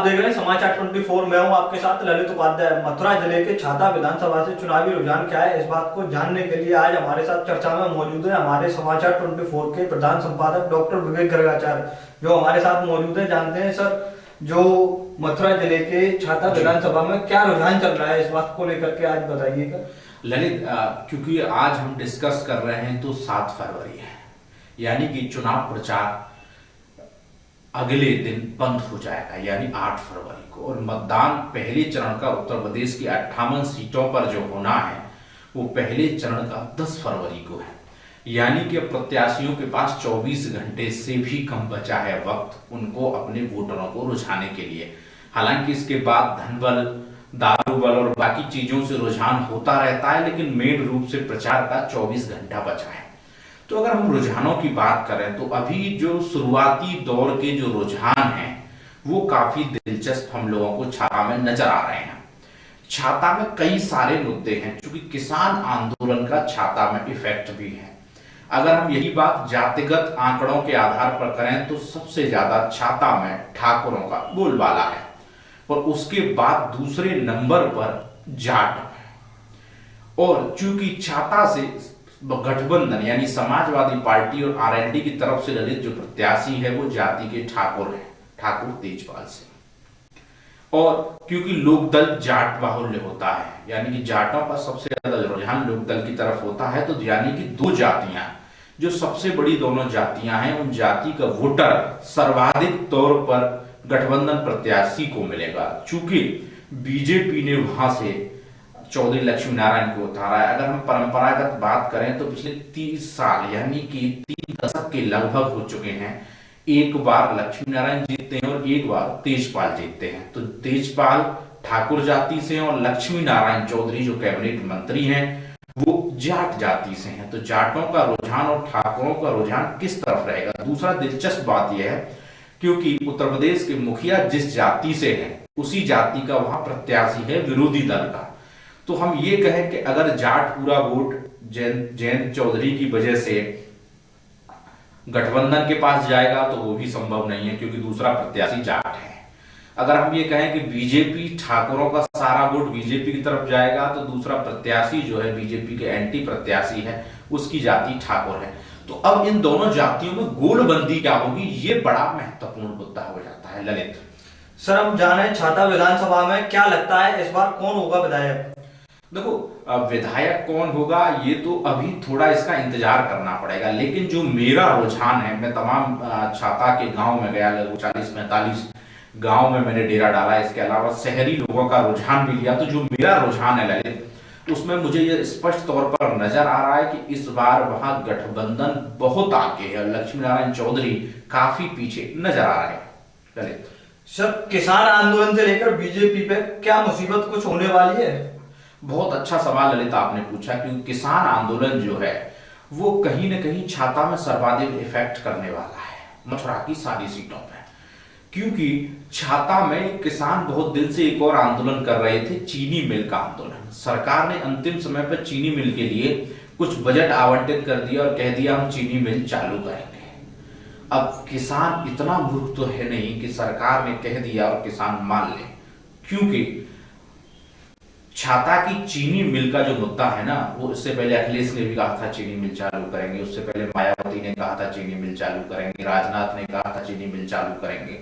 आप देख रहे हैं समाचार 24। मैं हूं आपके साथ ललित उपाध्याय। मथुरा जिले के छाता विधानसभा से चुनावी रुझान क्या है, इस बात को जानने के लिए आज हमारे साथ चर्चा में मौजूद है हमारे समाचार 24 के प्रधान संपादक डॉक्टर विवेक गर्गाचार्य, जो हमारे साथ मौजूद है। जानते हैं सर, जो मथुरा जिले के छाता विधानसभा में क्या रुझान चल रहा है, इस बात को लेकर के आज बताइएगा। ललित, क्योंकि आज हम डिस्कस कर रहे हैं तो 7 फरवरी है, यानी कि चुनाव प्रचार अगले दिन बंद हो जाएगा, यानी 8 फरवरी को। और मतदान पहले चरण का उत्तर प्रदेश की 58 सीटों पर जो होना है वो पहले चरण का 10 फरवरी को है, यानी कि प्रत्याशियों के पास 24 घंटे से भी कम बचा है वक्त उनको अपने वोटरों को रुझाने के लिए। हालांकि इसके बाद धनबल, दारू बल और बाकी चीजों से रुझान होता रहता है, लेकिन मेन रूप से प्रचार का 24 घंटा बचा है। तो अगर हम रुझानों की बात करें तो अभी जो शुरुआती दौर के जो रुझान हैं वो काफी दिलचस्प हम लोगों को छाता में नजर आ रहे हैं। छाता में कई सारे मुद्दे हैं, क्योंकि किसान आंदोलन का छाता में इफेक्ट भी है। अगर हम यही बात जातिगत आंकड़ों के आधार पर करें तो सबसे ज्यादा छाता में ठाकुरों का बोलबाला है, और उसके बाद दूसरे नंबर पर जाट। और चूंकि छाता से गठबंधन यानी समाजवादी पार्टी और आरएलडी की तरफ से ललित जो प्रत्याशी है वो जाति के ठाकुर है, ठाकुर तेजपाल से। और क्योंकि लोकदल जाट बाहुल्य होता है, यानी कि जाटों का सबसे ज्यादा रुझान लोकदल की तरफ होता है, तो यानी कि 2 जातियां जो सबसे बड़ी दोनों जातियां हैं, उन जाति का वोटर सर्वाधिक तौर पर गठबंधन प्रत्याशी को मिलेगा। चूंकि बीजेपी ने वहां से चौधरी लक्ष्मी नारायण को उतारा है। अगर हम परंपरागत बात करें तो पिछले 30 साल यानी कि 3 दशक के लगभग हो चुके हैं, एक बार लक्ष्मी नारायण जीतते हैं और एक बार तेजपाल जीतते हैं। तो तेजपाल ठाकुर जाति से हैं और लक्ष्मी नारायण चौधरी जो कैबिनेट मंत्री हैं वो जाट जाति से हैं। तो जाटों का रुझान और ठाकुरों का रुझान किस तरफ रहेगा। दूसरा दिलचस्प बात यह है, क्योंकि उत्तर प्रदेश के मुखिया जिस जाति से है उसी जाति का वहां प्रत्याशी है विरोधी दल का। तो हम ये कहें कि अगर जाट पूरा वोट जयंत चौधरी की वजह से गठबंधन के पास जाएगा तो वो भी संभव नहीं है, क्योंकि दूसरा प्रत्याशी जाट है। अगर हम ये कहें कि बीजेपी ठाकुरों का सारा वोट बीजेपी की तरफ जाएगा तो दूसरा प्रत्याशी जो है बीजेपी के एंटी प्रत्याशी है, उसकी जाति ठाकुर है। तो अब इन दोनों जातियों में गोलबंदी क्या होगी, ये बड़ा महत्वपूर्ण मुद्दा हो जाता है। ललित सर, हम जाने छाता विधानसभा में क्या लगता है इस बार कौन होगा विधायक। देखो, विधायक कौन होगा ये तो अभी थोड़ा इसका इंतजार करना पड़ेगा, लेकिन जो मेरा रुझान है, मैं तमाम छाता के गांव में गया, लगभग 40-45 गांव में मैंने डेरा डाला, इसके अलावा शहरी लोगों का रुझान भी लिया। तो जो मेरा रुझान है ललित, उसमें मुझे ये स्पष्ट तौर पर नजर आ रहा है कि इस बार वहां गठबंधन बहुत आगे है, लक्ष्मी नारायण चौधरी काफी पीछे नजर आ रहे हैं। ललित सर, किसान आंदोलन से लेकर बीजेपी पे क्या मुसीबत कुछ होने वाली है। बहुत अच्छा सवाल ललित आपने पूछा, क्योंकि किसान आंदोलन जो है वो कहीं ना कहीं छाता में सर्वाधिक इफेक्ट करने वाला है मथुरा की सारी सीटों पे। क्योंकि छाता में किसान बहुत दिल से एक और आंदोलन कर रहे थे, चीनी मिल का आंदोलन। सरकार ने अंतिम समय पर चीनी मिल के लिए कुछ बजट आवंटित कर दिया और कह दिया हम चीनी मिल चालू करेंगे। अब किसान इतना मूर्ख तो है नहीं कि सरकार ने कह दिया और किसान मान ले, क्योंकि छाता की चीनी मिल का जो मुद्दा है ना, वो इससे पहले अखिलेश ने भी कहा था चीनी मिल चालू करेंगे, उससे पहले मायावती ने कहा था चीनी मिल चालू करेंगे, राजनाथ ने कहा था चीनी मिल चालू करेंगे।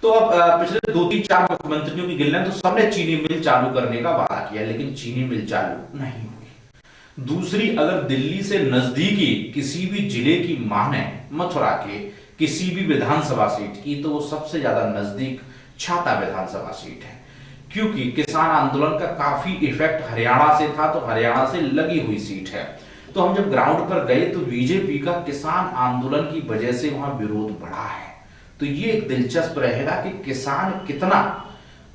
तो अब पिछले 2-3-4 मुख्यमंत्रियों की गिनना तो सबने चीनी मिल चालू करने का वादा किया, लेकिन चीनी मिल चालू नहीं हुई। दूसरी, अगर दिल्ली से नजदीकी किसी भी जिले की माने मथुरा के किसी भी विधानसभा सीट की, तो वो सबसे ज्यादा नजदीक छाता विधानसभा सीट है, क्योंकि किसान आंदोलन का काफी इफेक्ट हरियाणा से था, तो हरियाणा से लगी हुई सीट है। तो हम जब ग्राउंड पर गए तो बीजेपी का किसान आंदोलन की वजह से वहां विरोध बढ़ा है। तो ये एक दिलचस्प रहेगा कि किसान कितना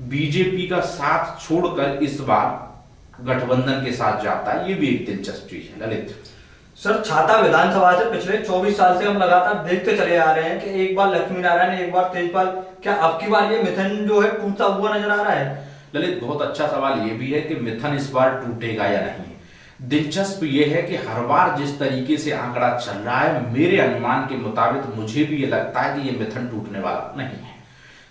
बीजेपी का साथ छोड़कर इस बार गठबंधन के साथ जाता है, ये भी एक दिलचस्प चीज है। ललित सर, छाता विधानसभा से पिछले 24 साल से हम लगातार देखते चले आ रहे हैं कि एक बार लक्ष्मी नारायण, एक बार तेजपाल, क्या अब की बार ये मिथन जो है टूटता हुआ नजर आ रहा है। ललित, बहुत अच्छा सवाल ये भी है कि मिथन इस बार टूटेगा या नहीं। दिलचस्प ये है कि हर बार जिस तरीके से आंकड़ा चल रहा है, मेरे अनुमान के मुताबिक मुझे भी ये लगता है कि ये मिथन टूटने वाला नहीं है।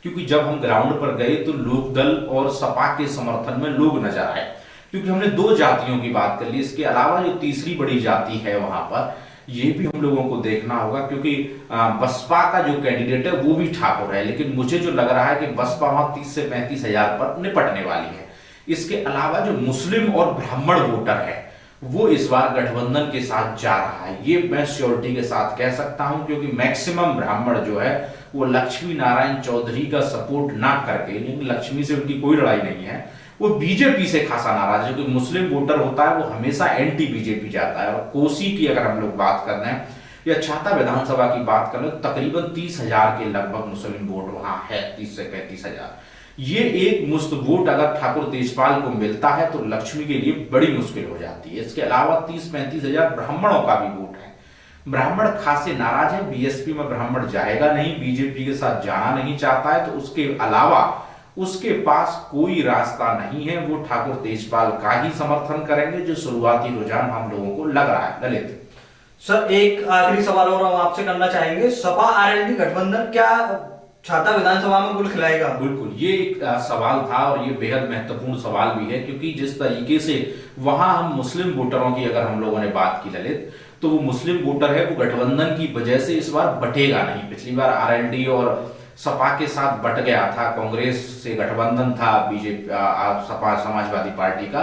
क्योंकि जब हम ग्राउंड पर गए तो लोकदल और सपा के समर्थन में लोग नजर आए, क्योंकि हमने दो जातियों की बात कर ली। इसके अलावा जो तीसरी बड़ी जाति है वहां पर, ये भी हम लोगों को देखना होगा, क्योंकि बसपा का जो कैंडिडेट है वो भी ठाकुर है, लेकिन मुझे जो लग रहा है कि बसपा वहां 30 से 35 हजार पर निपटने वाली है। इसके अलावा जो मुस्लिम और ब्राह्मण वोटर है वो इस बार गठबंधन के साथ जा रहा है, ये मैं श्योरिटी के साथ कह सकता हूं, क्योंकि मैक्सिमम ब्राह्मण जो है वो लक्ष्मी नारायण चौधरी का सपोर्ट ना करके, लेकिन लक्ष्मी से उनकी कोई लड़ाई नहीं है, वो बीजेपी से खासा नाराज है। क्योंकि मुस्लिम वोटर होता है वो हमेशा एंटी बीजेपी जाता है। और कोसी की अगर हम लोग बात कर रहे हैं या छाता विधानसभा की बात कर रहे हैं, तकरीबन 30 हजार के लगभग मुस्लिम वोट वहां है, 30 से 35 हजार। ये एक मुश्त वोट अगर ठाकुर तेजपाल को मिलता है तो लक्ष्मी के लिए बड़ी मुश्किल हो जाती है। इसके अलावा 30-35 हजार ब्राह्मणों का भी वोट है। ब्राह्मण खासे नाराज है, बीएसपी में ब्राह्मण जाएगा नहीं, बीजेपी के साथ जाना नहीं चाहता है, तो उसके अलावा उसके पास कोई रास्ता नहीं है, वो ठाकुर तेजपाल का ही समर्थन करेंगे, जो शुरुआती रुझान हम लोगों को लग रहा है। ललित सर, एक आखिरी सवाल और हम आपसे करना चाहेंगे, सपा आरएलडी गठबंधन क्या छाता विधानसभा में गुल खिलाएगा? बिल्कुल, ये एक सवाल था और ये बेहद महत्वपूर्ण सवाल भी है, क्योंकि जिस तरीके से वहां हम मुस्लिम वोटरों की अगर हम लोगों ने बात की ललित, तो वो मुस्लिम वोटर है वो गठबंधन की वजह से इस बार बटेगा नहीं। पिछली बार आरएलडी और सपा के साथ बट गया था, कांग्रेस से गठबंधन था बीजेपी सपा समाजवादी पार्टी का,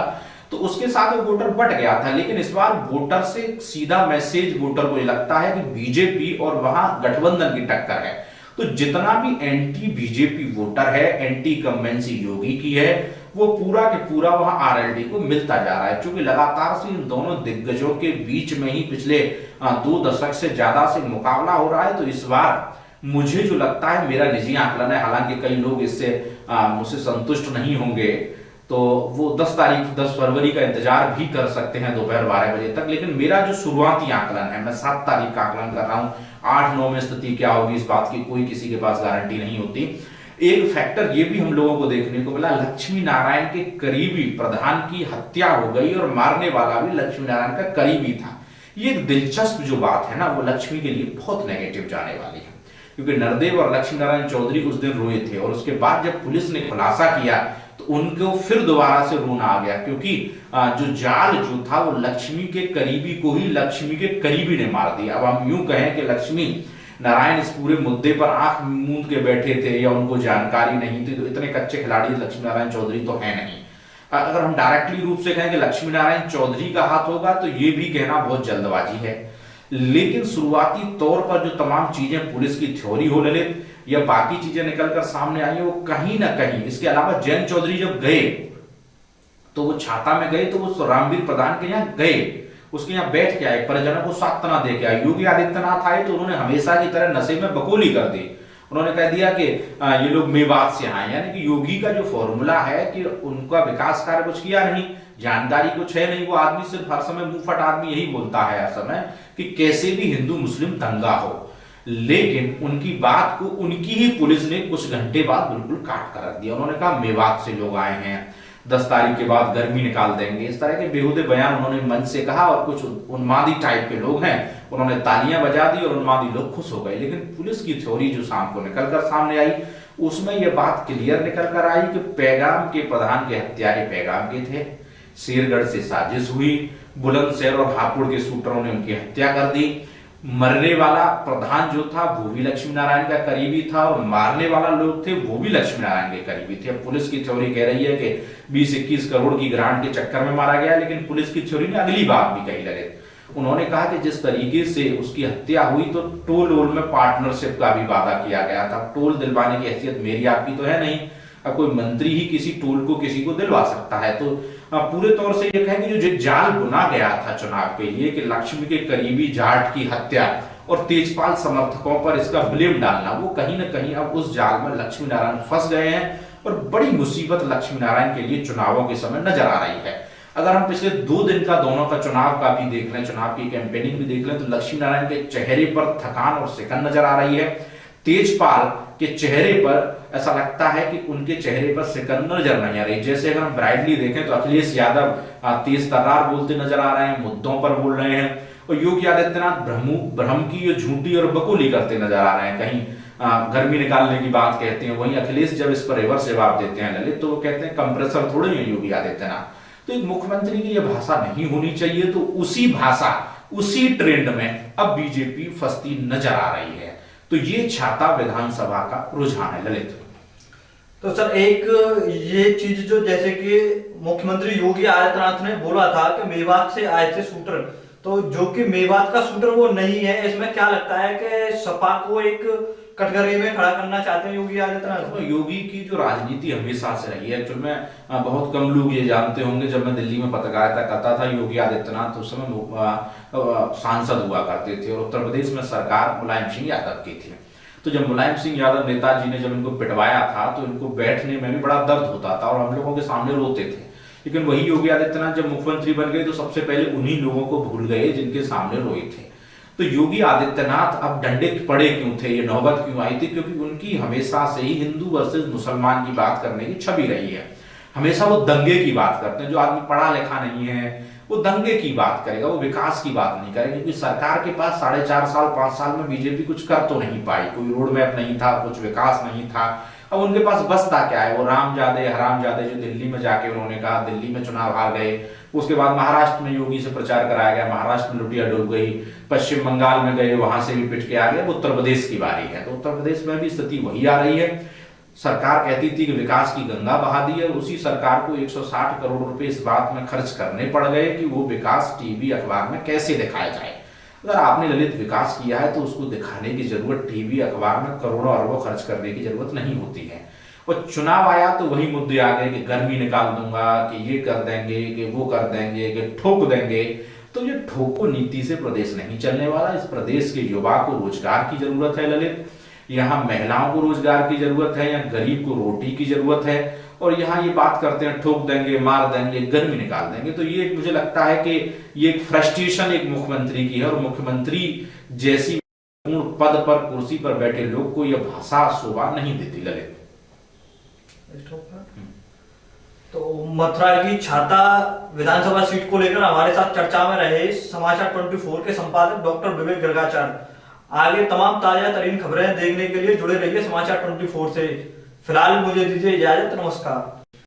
तो उसके साथ वो वोटर बट गया था। लेकिन इस बार वोटर से सीधा मैसेज वोटर को लगता है कि बीजेपी और वहां गठबंधन की टक्कर है। तो जितना भी एंटी बीजेपी वोटर है, एंटी कमेंसी योगी की है, वो पूरा के पूरा वहां आरएलडी को मिलता जा रहा है। क्योंकि लगातार से इन दोनों दिग्गजों के बीच में ही पिछले 2 दशक से ज्यादा से मुकाबला हो रहा है। तो इस बार मुझे जो लगता है, मेरा निजी आकलन है, हालांकि कई लोग इससे मुझसे संतुष्ट नहीं होंगे, तो वो 10 फरवरी का इंतजार भी कर सकते हैं दोपहर 12 बजे तक। लेकिन मेरा जो शुरुआती आकलन है, मैं 7 तारीख का आकलन कर रहा हूं। 8-9 में स्थिति क्या होगी इस बात की कोई किसी के पास गारंटी नहीं होती। एक फैक्टर ये भी हम लोगों को देखने को मिला, लक्ष्मी नारायण के करीबी प्रधान की हत्या हो गई और मारने वाला भी लक्ष्मी नारायण का करीबी था। ये एक दिलचस्प जो बात है ना, वो लक्ष्मी के लिए बहुत नेगेटिव जाने वाली है, क्योंकि नरदेव और लक्ष्मी नारायण चौधरी उस दिन रोए थे, और उसके बाद जब पुलिस ने खुलासा किया तो उनको फिर दोबारा से रोना आ गया, क्योंकि जो जाल जो था वो लक्ष्मी के करीबी को ही लक्ष्मी के करीबी ने मार दिया। अब हम यूं कहें कि लक्ष्मी नारायण इस पूरे मुद्दे पर आंख मूंद के बैठे थे या उनको जानकारी नहीं थी, तो इतने कच्चे खिलाड़ी लक्ष्मी नारायण चौधरी तो है नहीं। अगर हम डायरेक्टली रूप से कहें कि लक्ष्मी नारायण चौधरी का हाथ होगा, तो ये भी कहना बहुत जल्दबाजी है। लेकिन शुरुआती तौर पर जो तमाम चीजें पुलिस की थ्योरी हो ललित या बाकी चीजें निकलकर सामने आई है, वो कहीं ना कहीं, इसके अलावा जैन चौधरी जब गए तो वो छाता में गए, तो वो रामवीर प्रधान के यहाँ गए, उसके यहाँ बैठ के आए, परिजनों को सांत्वना दे के आए। योगी आदित्यनाथ आए तो उन्होंने हमेशा की तरह नशे में बकौली कर दी। उन्होंने कह दिया कि ये लोग मेवात से आए, यानी कि योगी का जो फॉर्मूला है कि उनका विकास कार्य कुछ किया नहीं, जानकारी कुछ है नहीं, वो आदमी सिर्फ हर समय मुंहफट आदमी यही बोलता है हर समय कि कैसे भी हिंदू मुस्लिम दंगा हो। लेकिन उनकी बात को उनकी ही पुलिस ने कुछ घंटे बाद बिल्कुल काट कर रख दिया। उन्होंने कहा मेवात से लोग आए हैं, 10 तारीख के बाद गर्मी निकाल देंगे, इस तरह के बेहुदे बयान उन्होंने मंच से कहा। और कुछ उन्मादी टाइप के लोग हैं, उन्होंने तालियां बजा दी और उन्मादी लोग खुश हो गए। लेकिन पुलिस की थ्योरी जो शाम को निकलकर सामने आई, उसमें यह बात क्लियर निकल कर आई कि पैगाम के प्रधान के हत्यारे पैगाम के थे, शेरगढ़ से साजिश हुई, बुलंदशहर और हापुड़ के शूटरों ने उनकी हत्या कर दी। मरने वाला प्रधान जो था वो भी लक्ष्मी नारायण का करीबी था और मारने वाला लोग थे वो भी लक्ष्मी नारायण के करीबी थे। अब पुलिस की थ्योरी कह रही है कि 20-21 करोड़ की ग्रांट के चक्कर में मारा गया, लेकिन पुलिस की थ्योरी ने अगली बात भी कही लगे। उन्होंने कहा कि जिस तरीके से उसकी हत्या हुई तो टोल वोल में पार्टनरशिप का भी वादा किया गया था। टोल दिलवाने की हैसियत मेरी आपकी तो है नहीं, अब कोई मंत्री ही किसी टोल को किसी को दिलवा सकता है। तो पूरे तौर से ये कहें कि जो जाल बुना गया था चुनाव के लिए कि लक्ष्मी के करीबी जाट की हत्या और तेजपाल समर्थकों पर इसका ब्लेम डालना, वो कहीं ना कहीं अब उस जाल में लक्ष्मी नारायण फंस गए हैं और बड़ी मुसीबत लक्ष्मी नारायण के लिए चुनावों के समय नजर आ रही है। अगर हम पिछले 2 दिन का दोनों का चुनाव का भी देख लें, चुनाव की कैंपेनिंग भी देख लें, तो लक्ष्मी नारायण के चेहरे पर थकान और सिकन नजर आ रही है। तेजपाल के चेहरे पर ऐसा लगता है कि उनके चेहरे पर सिकन नजर नहीं आ रही। जैसे अगर हम ब्राइटली देखें तो अखिलेश यादव तेज तर्रार बोलते नजर आ रहे हैं, मुद्दों पर बोल रहे हैं, और योगी आदित्यनाथ भ्रम की झूठी और बकौली करते नजर आ रहे हैं। कहीं गर्मी निकालने की बात कहते हैं, वहीं अखिलेश जब इस पर रिवर्स जवाब देते हैं ललित, तो वो कहते हैं कंप्रेसर थोड़े हैं योगी आदित्यनाथ। तो एक मुख्यमंत्री की यह भाषा नहीं होनी चाहिए। तो उसी भाषा, उसी ट्रेंड में अब बीजेपी फंसती नजर आ रही है। तो ये छाता विधानसभा का रुझान है ललित। तो सर एक ये चीज जो जैसे कि मुख्यमंत्री योगी आदित्यनाथ ने बोला था कि मेवात से आए थे शूटर, तो जो कि मेवात का शूटर वो नहीं है, इसमें क्या लगता है कि सपा को एक कटघरे में खड़ा करना चाहते हैं योगी आदित्यनाथ? तो योगी की जो राजनीति हमेशा से रही है, एक्चुअल में बहुत कम लोग ये जानते होंगे, जब मैं दिल्ली में पत्रकारिता करता था योगी आदित्यनाथ उस समय सांसद हुआ करते थे और उत्तर प्रदेश में सरकार मुलायम सिंह यादव की थी। तो जब मुलायम सिंह यादव नेताजी ने जब इनको पिटवाया था तो इनको बैठने में भी बड़ा दर्द होता था और हम लोगों के सामने रोते थे। लेकिन वही योगी आदित्यनाथ जब मुख्यमंत्री बन गए तो सबसे पहले उन्हीं लोगों को भूल गए जिनके सामने रोए थे। तो योगी आदित्यनाथ अब डंडे पड़े क्यों थे, ये नौबत क्यों आई थी? क्योंकि उनकी हमेशा से ही हिंदू वर्सेस मुसलमान की बात करने की छवि रही है। हमेशा वो दंगे की बात करते हैं। जो आदमी पढ़ा लिखा नहीं है वो दंगे की बात करेगा, वो विकास की बात नहीं करेगा। क्योंकि सरकार के पास 4.5 साल 5 साल में बीजेपी कुछ कर तो नहीं पाई, कोई रोड मैप नहीं था, कुछ विकास नहीं था। अब उनके पास बसता क्या है? वो रामजादे हरामजादे जो दिल्ली में जाके उन्होंने कहा, दिल्ली में चुनाव हार गए, उसके बाद महाराष्ट्र में योगी से प्रचार कराया गया, महाराष्ट्र में लुटिया डूब गई, पश्चिम बंगाल में गए, वहां से भी पिट के आ गए। उत्तर प्रदेश की बारी है तो उत्तर प्रदेश में भी स्थिति वही आ रही है। सरकार कहती थी कि विकास की गंगा बहा दी है, उसी सरकार को 160 करोड़ रुपए इस बात में खर्च करने पड़ गए कि वो विकास टीवी अखबार में कैसे दिखाया जाए। अगर आपने ललित विकास किया है तो उसको दिखाने की जरूरत टीवी अखबार में करोड़ों अरबों खर्च करने की जरूरत नहीं होती है। और चुनाव आया तो वही मुद्दे आ गए कि गर्मी निकाल दूंगा, कि ये कर देंगे, कि वो कर देंगे, कि ठोक देंगे। तो ये ठोको नीति से प्रदेश नहीं चलने वाला। इस प्रदेश के युवा को रोजगार की जरूरत है ललित, यहाँ महिलाओं को रोजगार की जरूरत है, यहाँ गरीब को रोटी की जरूरत है। और यहाँ ये बात करते हैं ठोक देंगे, मार देंगे, गर्मी निकाल देंगे। तो ये मुझे लगता है कि ये एक फ्रस्ट्रेशन एक मुख्यमंत्री की है और मुख्यमंत्री जैसी पूर्ण पद पर कुर्सी पर बैठे लोग को यह भाषा शोभा नहीं देती ललित। तो मथुरा की छाता विधानसभा सीट को लेकर हमारे साथ चर्चा में रहे समाचार 24 के संपादक डॉक्टर विवेक गर्गाचार्य। आगे तमाम ताजा तरीन खबरें देखने के लिए जुड़े रहिए समाचार 24 से। फिलहाल मुझे दीजिए इजाजत, नमस्कार।